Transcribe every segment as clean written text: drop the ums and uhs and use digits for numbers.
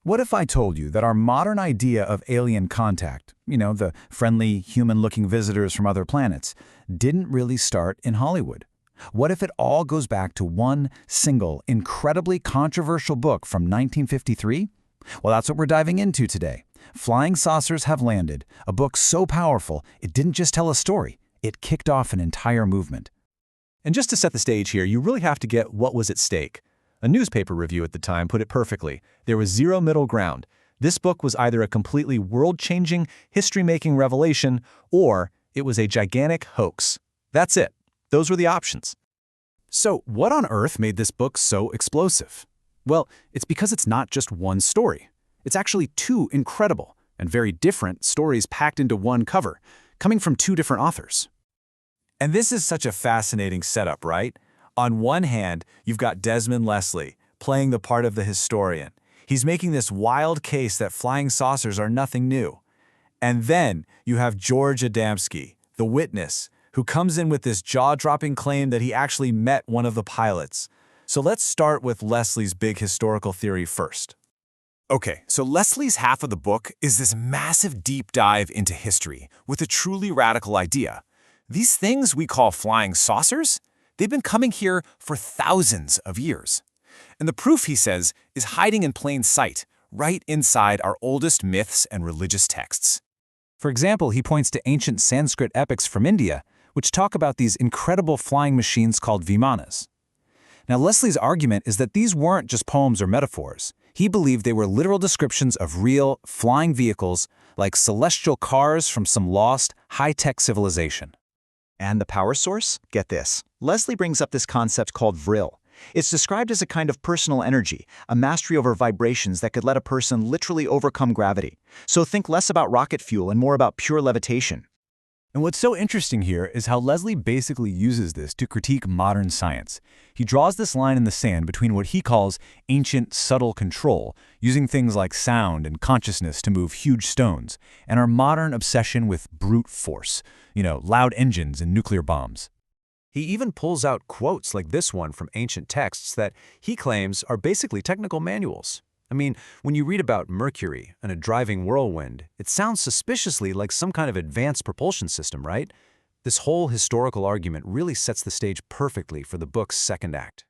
What if I told you that our modern idea of alien contact, the friendly, human-looking visitors from other planets, didn't really start in Hollywood? What if it all goes back to one single, incredibly controversial book from 1953? Well, that's what we're diving into today. Flying Saucers Have Landed, a book so powerful, it didn't just tell a story, it kicked off an entire movement. And just to set the stage here, you really have to get what was at stake. A newspaper review at the time put it perfectly. There was zero middle ground. This book was either a completely world-changing, history-making revelation, or it was a gigantic hoax. That's it. Those were the options. So what on earth made this book so explosive? Well, it's because it's not just one story. It's actually two incredible and very different stories packed into one cover, coming from two different authors. And this is such a fascinating setup, right? On one hand, you've got Desmond Leslie, playing the part of the historian. He's making this wild case that flying saucers are nothing new. And then you have George Adamski, the witness, who comes in with this jaw-dropping claim that he actually met one of the pilots. So let's start with Leslie's big historical theory first. Okay, so Leslie's half of the book is this massive deep dive into history with a truly radical idea. These things we call flying saucers, they've been coming here for thousands of years. And the proof, he says, is hiding in plain sight, right inside our oldest myths and religious texts. For example, he points to ancient Sanskrit epics from India, which talk about these incredible flying machines called Vimanas. Now, Leslie's argument is that these weren't just poems or metaphors. He believed they were literal descriptions of real, flying vehicles, like celestial cars from some lost, high-tech civilization. And the power source? Get this. Leslie brings up this concept called vril. It's described as a kind of personal energy, a mastery over vibrations that could let a person literally overcome gravity. So think less about rocket fuel and more about pure levitation. And what's so interesting here is how Leslie basically uses this to critique modern science. He draws this line in the sand between what he calls ancient subtle control, using things like sound and consciousness to move huge stones, and our modern obsession with brute force, loud engines and nuclear bombs. He even pulls out quotes like this one from ancient texts that he claims are basically technical manuals. I mean, when you read about Mercury and a driving whirlwind, it sounds suspiciously like some kind of advanced propulsion system, right? This whole historical argument really sets the stage perfectly for the book's second act.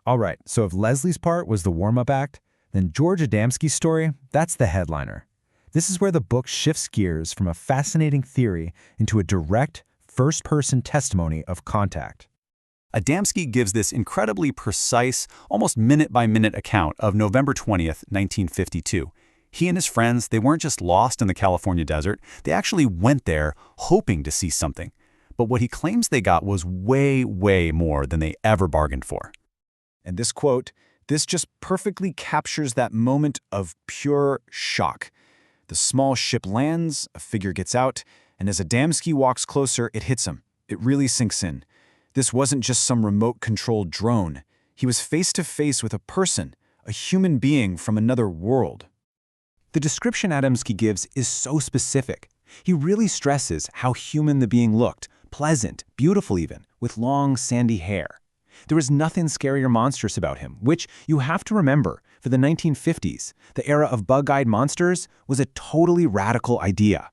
All right, so if Leslie's part was the warm-up act, then George Adamski's story, that's the headliner. This is where the book shifts gears from a fascinating theory into a direct, first-person testimony of contact. Adamski gives this incredibly precise, almost minute-by-minute account of November 20th, 1952. He and his friends, they weren't just lost in the California desert, they actually went there hoping to see something. But what he claims they got was way, way more than they ever bargained for. And this quote, this just perfectly captures that moment of pure shock. The small ship lands, a figure gets out, and as Adamski walks closer, it hits him. It really sinks in. This wasn't just some remote-controlled drone. He was face-to-face with a person, a human being from another world. The description Adamski gives is so specific. He really stresses how human the being looked, pleasant, beautiful even, with long, sandy hair. There was nothing scary or monstrous about him, which, you have to remember, for the 1950s, the era of bug-eyed monsters was a totally radical idea.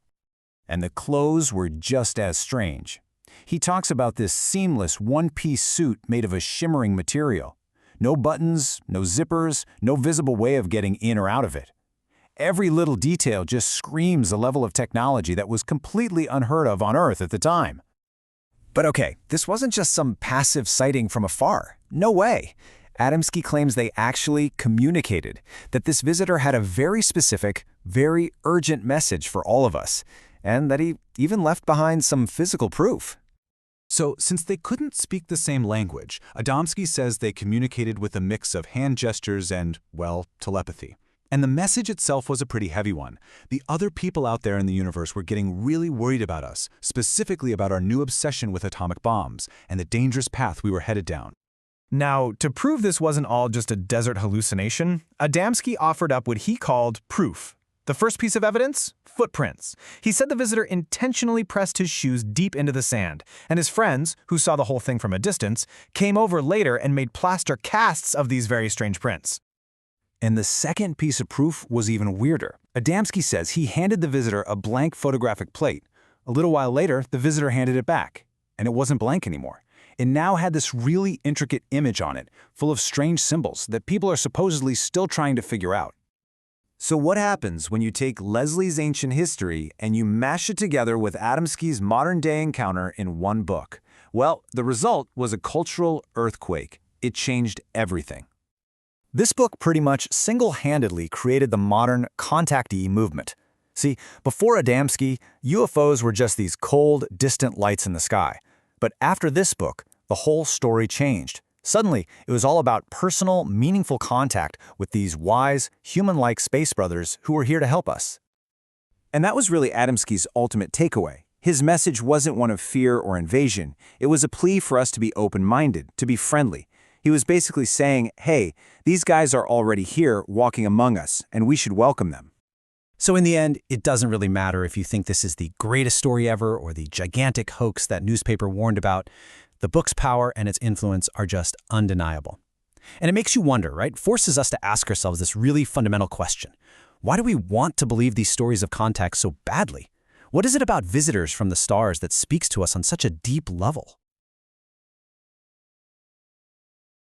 And the clothes were just as strange. He talks about this seamless one-piece suit made of a shimmering material. No buttons, no zippers, no visible way of getting in or out of it. Every little detail just screams a level of technology that was completely unheard of on Earth at the time. But okay, this wasn't just some passive sighting from afar. No way. Adamski claims they actually communicated, that this visitor had a very specific, very urgent message for all of us, and that he even left behind some physical proof. So, since they couldn't speak the same language, Adamski says they communicated with a mix of hand gestures and, well, telepathy. And the message itself was a pretty heavy one. The other people out there in the universe were getting really worried about us, specifically about our new obsession with atomic bombs and the dangerous path we were headed down. Now, to prove this wasn't all just a desert hallucination, Adamski offered up what he called proof. The first piece of evidence? Footprints. He said the visitor intentionally pressed his shoes deep into the sand, and his friends, who saw the whole thing from a distance, came over later and made plaster casts of these very strange prints. And the second piece of proof was even weirder. Adamski says he handed the visitor a blank photographic plate. A little while later, the visitor handed it back, and it wasn't blank anymore. It now had this really intricate image on it, full of strange symbols that people are supposedly still trying to figure out. So what happens when you take Leslie's ancient history and you mash it together with Adamski's modern-day encounter in one book? Well, the result was a cultural earthquake. It changed everything. This book pretty much single-handedly created the modern contactee movement. See, before Adamski, UFOs were just these cold, distant lights in the sky. But after this book, the whole story changed. Suddenly, it was all about personal, meaningful contact with these wise, human-like space brothers who were here to help us. And that was really Adamski's ultimate takeaway. His message wasn't one of fear or invasion. It was a plea for us to be open-minded, to be friendly. He was basically saying, hey, these guys are already here walking among us, and we should welcome them. So in the end, it doesn't really matter if you think this is the greatest story ever or the gigantic hoax that newspaper warned about. The book's power and its influence are just undeniable. And it makes you wonder, right? Forces us to ask ourselves this really fundamental question. Why do we want to believe these stories of contact so badly? What is it about visitors from the stars that speaks to us on such a deep level?